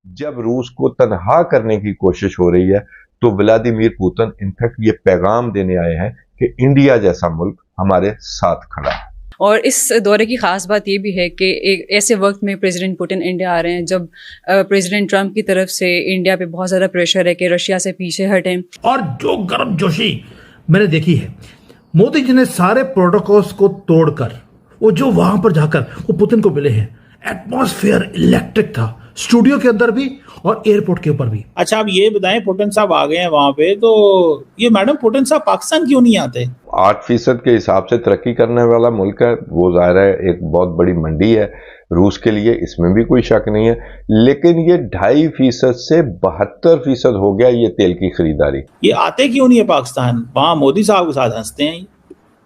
जब रूस को तनहा करने की कोशिश हो रही है, तो व्लादिमीर पुतिन इनफैक्ट ये पैगाम देने आए हैं कि इंडिया जैसा मुल्क हमारे साथ खड़ा है। और इस दौरे की खास बात ये भी है कि एक ऐसे वक्त में प्रेसिडेंट पुतिन इंडिया आ रहे हैं जब प्रेसिडेंट ट्रंप की तरफ से इंडिया पे बहुत ज़्यादा प्रेशर है कि रशिया से पीछे हटें। और जो गर्मजोशी मैंने देखी है, मोदी जी ने सारे प्रोटोकॉल्स को तोड़कर वो जो वहां पर जाकर वो पुतिन को मिले हैं, एटमॉस्फेयर इलेक्ट्रिक था, स्टूडियो के अंदर भी और एयरपोर्ट के ऊपर भी। अच्छा, अब ये बताएं, पुतिन साहब आ गए हैं वहां पे, तो ये मैडम पुतिन साहब पाकिस्तान क्यों नहीं आते? 8% के हिसाब से तरक्की करने वाला मुल्क है, वो जाहिर है एक बहुत बड़ी मंडी है रूस के लिए, इसमें भी कोई शक नहीं है। लेकिन ये 2.5% से 72% हो गया ये तेल की खरीदारी। ये आते क्यों नहीं है पाकिस्तान? वहां मोदी साहब के साथ हंसते हैं।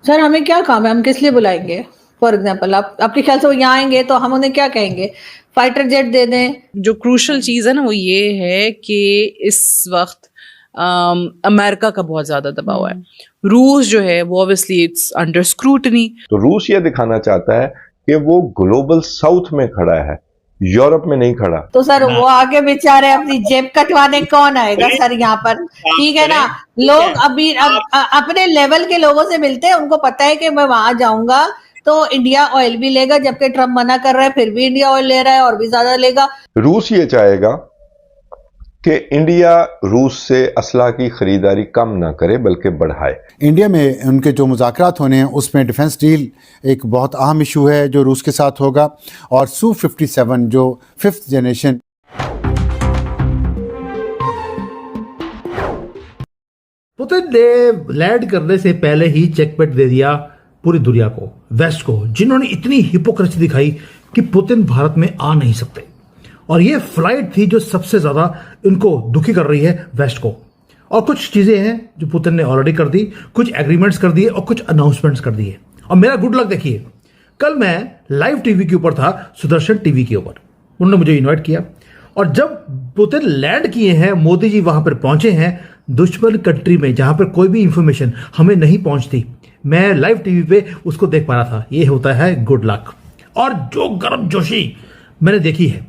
सर, हमें क्या काम है? हम किस लिए बुलाएंगे? फॉर एग्जाम्पल, आपके ख्याल से वो यहाँ आएंगे तो हम उन्हें क्या कहेंगे? फाइटर जेट दे दें? जो क्रूशल चीज़ है ना वो ये है कि इस वक्त अमेरिका का बहुत ज़्यादा दबाव है। रूस जो है वो ऑब्वियसली इट्स अंडर स्क्रूटनी। तो रूस ये दिखाना चाहता है कि वो ग्लोबल साउथ में खड़ा है, यूरोप में नहीं खड़ा। तो सर वो आगे बेचारे अपनी जेब कटवाने कौन आएगा सर यहाँ पर? ठीक है ना, लोग अभी अपने लेवल के लोगों से मिलते हैं, उनको पता है कि मैं वहां जाऊंगा तो इंडिया ऑयल भी लेगा, जबकि ट्रम्प मना कर रहा है फिर भी इंडिया ऑयल ले रहा है और भी ज्यादा लेगा। रूस ये चाहेगा कि इंडिया रूस से असला की खरीदारी कम ना करे बल्कि बढ़ाए। इंडिया में उनके जो मुज़ाकरात होने हैं उसमें डिफेंस डील एक बहुत अहम इशू है जो रूस के साथ होगा, और Su-57 जो 5th जनरेशन। पुतिन ने लैंड करने से पहले ही चेकमेट दे दिया पूरी दुनिया को, वेस्ट को, जिन्होंने इतनी हिपोक्रेसी दिखाई कि पुतिन भारत में आ नहीं सकते। और ये फ्लाइट थी जो सबसे ज्यादा इनको दुखी कर रही है वेस्ट को। और कुछ चीजें हैं जो पुतिन ने ऑलरेडी कर दी, कुछ एग्रीमेंट्स कर दिए और कुछ अनाउंसमेंट्स कर दिए। और मेरा गुड लक देखिए, कल मैं लाइव टीवी के ऊपर था, सुदर्शन टीवी के ऊपर, उन्होंने मुझे इन्वाइट किया। और जब पुतिन लैंड किए हैं, मोदी जी वहां पर पहुंचे हैं, दुश्मन कंट्री में जहां पर कोई भी इंफॉर्मेशन हमें नहीं पहुंचती, मैं लाइव टीवी पे उसको देख पा रहा था। ये होता है गुड लक। और जो गर्मजोशी मैंने देखी है,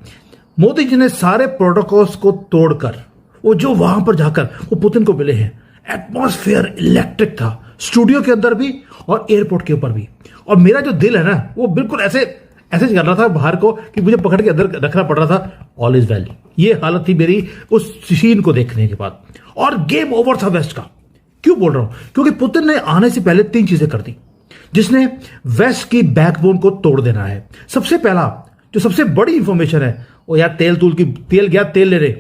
मोदी जी ने सारे प्रोटोकॉल्स को तोड़कर वो जो वहां पर जाकर वो पुतिन को मिले हैं, एटमॉस्फेयर इलेक्ट्रिक था, स्टूडियो के अंदर भी और एयरपोर्ट के ऊपर भी। और मेरा जो दिल है ना, वो बिल्कुल ऐसे ऐसे कर रहा था बाहर को कि मुझे पकड़ के अंदर रखना पड़ रहा था। ऑल इज वेल, ये हालत थी मेरी उस सीन को देखने के बाद। और गेम ओवर था वेस्ट का। क्यों बोल रहा हूं? क्योंकि पुतिन ने आने से पहले 3 चीजें कर दी जिसने वेस्ट की बैकबोन को तोड़ देना है। सबसे पहला जो सबसे बड़ी इंफॉर्मेशन है वो, यार तेल गया, तेल ले रहे।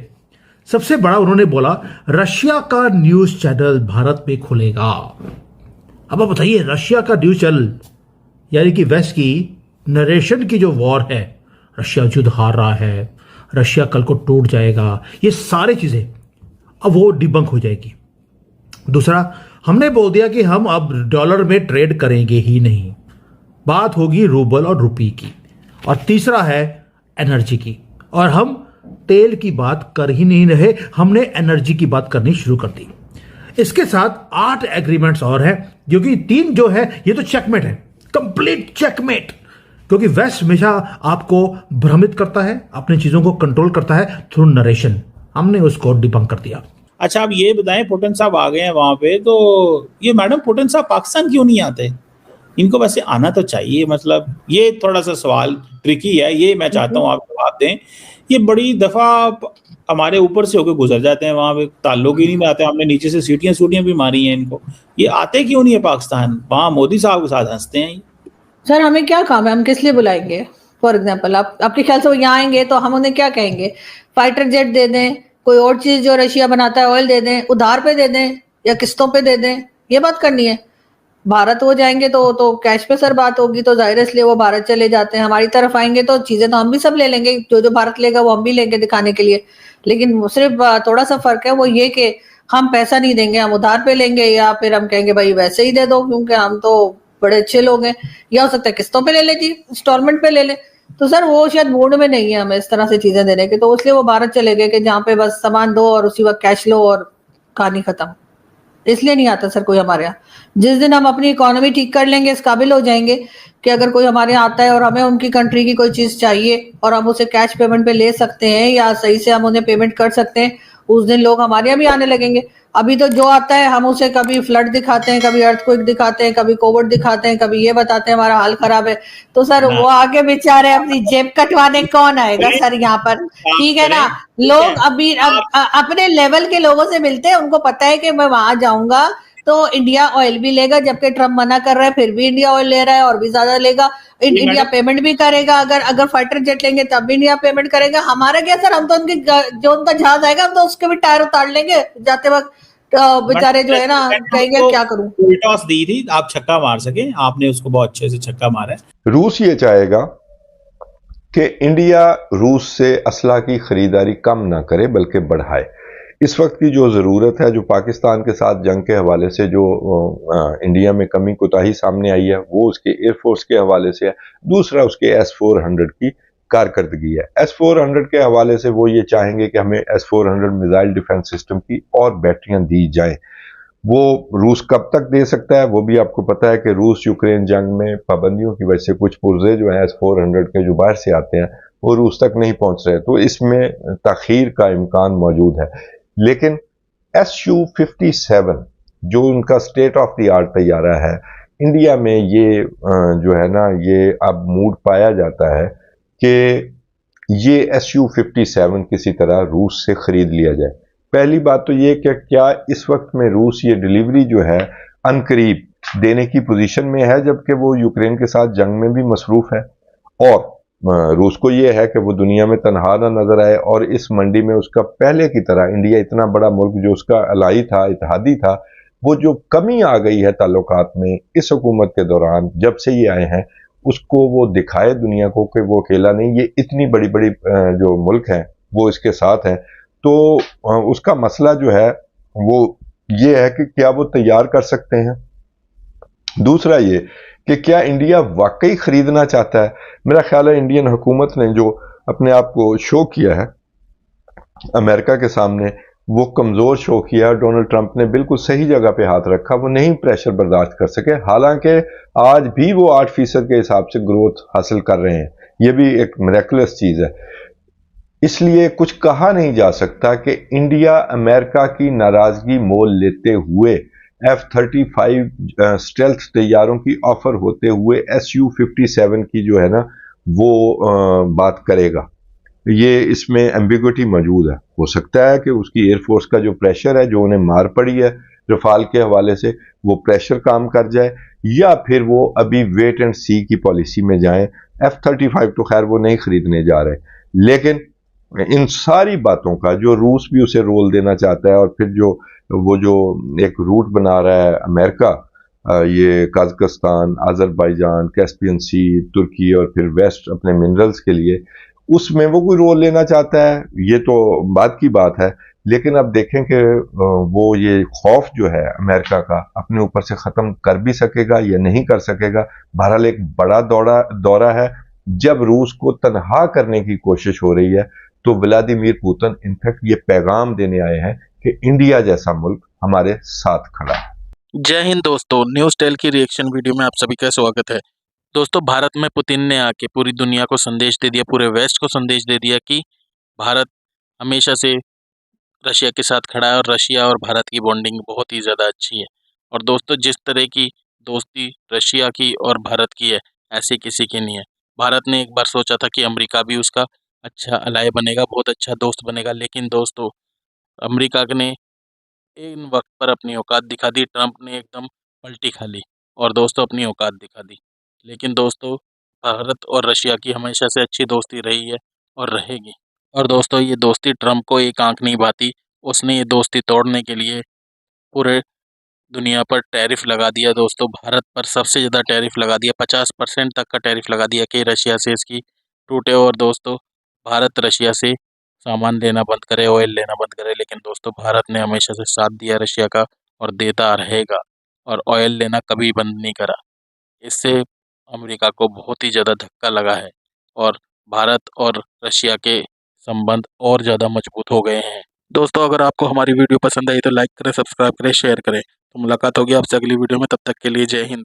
सबसे बड़ा उन्होंने बोला रशिया का न्यूज चैनल भारत में खुलेगा। अब आप बताइए, रशिया का न्यूज चैनल, यानी कि वेस्ट की नरेशन की जो वॉर है, रशिया युद्ध हार रहा है, रशिया कल को टूट जाएगा, ये सारी चीजें अब वो डिबंक हो जाएगी। दूसरा, हमने बोल दिया कि हम अब डॉलर में ट्रेड करेंगे ही नहीं, बात होगी रूबल और रुपये की। और तीसरा है एनर्जी की, और हम तेल की बात कर ही नहीं रहे, हमने एनर्जी की बात करनी शुरू कर दी। इसके साथ 8 एग्रीमेंट्स और हैं, जो कि 3 जो है ये तो चेकमेट है, कंप्लीट चेकमेट। क्योंकि वेस्ट हमेशा आपको भ्रमित करता है, अपनी चीजों को कंट्रोल करता है थ्रू नरेशन। हमने उसको डिबंक कर दिया। अच्छा, अब ये बताएं, पुतिन साहब आ गए हैं वहां पे, तो ये मैडम पुतिन साहब पाकिस्तान क्यों नहीं आते? इनको वैसे आना तो चाहिए। मतलब ये थोड़ा सा सवाल ट्रिकी है, ये मैं चाहता हूँ आप जवाब दें। ये बड़ी दफा हमारे ऊपर से होकर गुजर जाते हैं, वहां पे ताल्लुक ही नहीं आते। हमने नीचे से सीटियां भी मारी हैं इनको। ये आते क्यों नहीं है पाकिस्तान? वहां मोदी साहब के साथ हंसते हैं। सर, हमें क्या काम है? हम किस लिए बुलाएंगे? फॉर एग्जाम्पल, आपके ख्याल से वो यहाँ आएंगे तो हम उन्हें क्या कहेंगे? फाइटर जेट दे दें, कोई और चीज जो रशिया बनाता है ऑयल दे दें, उधार पे दे दें या किस्तों पे दे दें? ये बात करनी है। भारत हो जाएंगे तो कैश पे सर बात होगी, तो जाहिर है इसलिए वो भारत चले जाते हैं। हमारी तरफ आएंगे तो चीजें तो हम भी सब ले लेंगे, जो भारत लेगा वो हम भी लेंगे दिखाने के लिए। लेकिन सिर्फ थोड़ा सा फर्क है, वो ये कि हम पैसा नहीं देंगे, हम उधार पे लेंगे, या फिर हम कहेंगे भाई वैसे ही दे दो क्योंकि हम तो बड़े अच्छे लोग हैं। या हो सकता है किस्तों पे ले ले जी, इंस्टॉलमेंट पे ले ले। तो सर वो शायद मूड में नहीं है हमें इस तरह से चीजें देने के, तो इसलिए वो भारत चले गए कि जहाँ पे बस सामान दो और उसी वक्त कैश लो और कहानी खत्म। इसलिए नहीं आता सर कोई हमारे यहाँ। जिस दिन हम अपनी इकोनॉमी ठीक कर लेंगे, इस काबिल हो जाएंगे कि अगर कोई हमारे यहाँ आता है और हमें उनकी कंट्री की कोई चीज चाहिए और हम उसे कैश पेमेंट पे ले सकते हैं या सही से हम उन्हें पेमेंट कर सकते हैं, उस दिन लोग हमारे यहाँ भी आने लगेंगे। अभी तो जो आता है हम उसे कभी फ्लड दिखाते हैं, कभी अर्थक्वेक दिखाते हैं, कभी कोविड दिखाते हैं, कभी ये बताते हैं हमारा हाल खराब है। तो सर वो आगे बेचारे अपनी जेब कटवाने कौन आएगा सर यहाँ पर? ठीक है ना, लोग अभी अपने लेवल के लोगों से मिलते हैं, उनको पता है कि मैं वहां जाऊंगा तो इंडिया ऑयल भी लेगा, जबकि ट्रम्प मना कर रहा है फिर भी इंडिया ऑयल ले रहा है और भी ज्यादा लेगा। इंडिया पेमेंट भी करेगा, अगर फाइटर जेट लेंगे तब भी इंडिया पेमेंट करेगा। हमारा क्या सर, हम तो उनके जो उनका जहाज आएगा हम तो उसके भी टायर उतार लेंगे जाते वक्त। बेचारे जो है ना कहेंगे क्या करूं। टॉस दी थी आप छक्का मार सके, आपने उसको बहुत अच्छे से छक्का मारा है। रूस ये चाहेगा कि इंडिया रूस से असला की खरीदारी कम ना करे बल्कि बढ़ाए। इस वक्त की जो ज़रूरत है, जो पाकिस्तान के साथ जंग के हवाले से जो इंडिया में कमी कोताही सामने आई है, वो उसके एयरफोर्स के हवाले से है। दूसरा उसके S-400 की कारकर्दगी है। S-400 के हवाले से वो ये चाहेंगे कि हमें S-400 मिसाइल डिफेंस सिस्टम की और बैटरियां दी जाएं। वो रूस कब तक दे सकता है वो भी आपको पता है कि रूस यूक्रेन जंग में पाबंदियों की वजह से कुछ पुर्जे जो हैं S-400 के जो बाहर से आते हैं वो रूस तक नहीं पहुंच रहे, तो इसमें तखीर का इम्कान मौजूद है। लेकिन Su-57 जो उनका स्टेट ऑफ द आर्ट तैयारा है, इंडिया में ये जो है ना, ये अब मूड पाया जाता है कि ये Su-57 किसी तरह रूस से खरीद लिया जाए। पहली बात तो ये कि क्या इस वक्त में रूस ये डिलीवरी जो है अनकरीब देने की पोजीशन में है, जबकि वो यूक्रेन के साथ जंग में भी मसरूफ है और रूस को ये है कि वो दुनिया में तनहा ना नजर आए और इस मंडी में उसका पहले की तरह, इंडिया इतना बड़ा मुल्क जो उसका अलाई था, इत्तेहादी था, वो जो कमी आ गई है ताल्लुकात में इस हुकूमत के दौरान जब से ये आए हैं, उसको वो दिखाए दुनिया को कि वो अकेला नहीं, ये इतनी बड़ी बड़ी जो मुल्क हैं वो इसके साथ हैं। तो उसका मसला जो है वो ये है कि क्या वो तैयार कर सकते हैं। दूसरा ये कि क्या इंडिया वाकई खरीदना चाहता है। मेरा ख्याल है इंडियन हुकूमत ने जो अपने आप को शो किया है अमेरिका के सामने, वो कमज़ोर शो किया। डोनाल्ड ट्रंप ने बिल्कुल सही जगह पे हाथ रखा, वो नहीं प्रेशर बर्दाश्त कर सके। हालांकि आज भी वो 8% के हिसाब से ग्रोथ हासिल कर रहे हैं, ये भी एक मिरेकुलस चीज़ है। इसलिए कुछ कहा नहीं जा सकता कि इंडिया अमेरिका की नाराज़गी मोल लेते हुए F-35 स्टेल्थ तैयारों की ऑफर होते हुए Su-57 की जो है ना वो बात करेगा। ये इसमें एम्बिग्विटी मौजूद है। हो सकता है कि उसकी एयरफोर्स का जो प्रेशर है, जो उन्हें मार पड़ी है रफाल के हवाले से, वो प्रेशर काम कर जाए, या फिर वो अभी वेट एंड सी की पॉलिसी में जाएं। F-35 तो खैर वो नहीं खरीदने जा रहे, लेकिन इन सारी बातों का जो रूस भी उसे रोल देना चाहता है और फिर वो जो एक रूट बना रहा है अमेरिका, ये कजाकिस्तान, अजरबैजान, कैस्पियन सी, तुर्की और फिर वेस्ट अपने मिनरल्स के लिए, उसमें वो कोई रोल लेना चाहता है, ये तो बात की बात है। लेकिन अब देखें कि वो ये खौफ जो है अमेरिका का अपने ऊपर से ख़त्म कर भी सकेगा या नहीं कर सकेगा। बहरहाल एक बड़ा दौरा है। जब रूस को तनहा करने की कोशिश हो रही है तो व्लादिमीर पुतिन इनफैक्ट ये पैगाम देने आए हैं कि इंडिया जैसा मुल्क हमारे साथ खड़ा है। जय हिंद दोस्तों, न्यूज़ टेल की रिएक्शन वीडियो में आप सभी का स्वागत है। दोस्तों, भारत में पुतिन ने आके पूरी दुनिया को संदेश दे दिया, पूरे वेस्ट को संदेश दे दिया कि भारत हमेशा से रशिया के साथ खड़ा है और रशिया और भारत की बॉन्डिंग बहुत ही ज़्यादा अच्छी है। और दोस्तों, जिस तरह की दोस्ती रशिया की और भारत की है, ऐसी किसी की नहीं है। भारत ने एक बार सोचा था कि अमेरिका भी उसका अच्छा अलाय बनेगा, बहुत अच्छा दोस्त बनेगा, लेकिन दोस्तों अमेरिका ने इन वक्त पर अपनी औकात दिखा दी। ट्रंप ने एकदम पलटी खा ली और दोस्तों अपनी औकात दिखा दी। लेकिन दोस्तों, भारत और रशिया की हमेशा से अच्छी दोस्ती रही है और रहेगी। और दोस्तों, ये दोस्ती ट्रंप को एक आंख नहीं भाती। उसने ये दोस्ती तोड़ने के लिए पूरे दुनिया पर टैरिफ लगा दिया। दोस्तों, भारत पर सबसे ज़्यादा टैरिफ लगा दिया, 50% तक का टैरिफ लगा दिया कि रशिया से इसकी टूटे। और दोस्तों, भारत रशिया से सामान लेना बंद करे, ऑयल लेना बंद करे। लेकिन दोस्तों, भारत ने हमेशा से साथ दिया रशिया का और देता रहेगा, और ऑयल लेना कभी बंद नहीं करा। इससे अमेरिका को बहुत ही ज़्यादा धक्का लगा है और भारत और रशिया के संबंध और ज़्यादा मजबूत हो गए हैं। दोस्तों अगर आपको हमारी वीडियो पसंद आई तो लाइक करें, सब्सक्राइब करें, शेयर करें। तो मुलाकात होगी आपसे अगली वीडियो में, तब तक के लिए जय हिंद।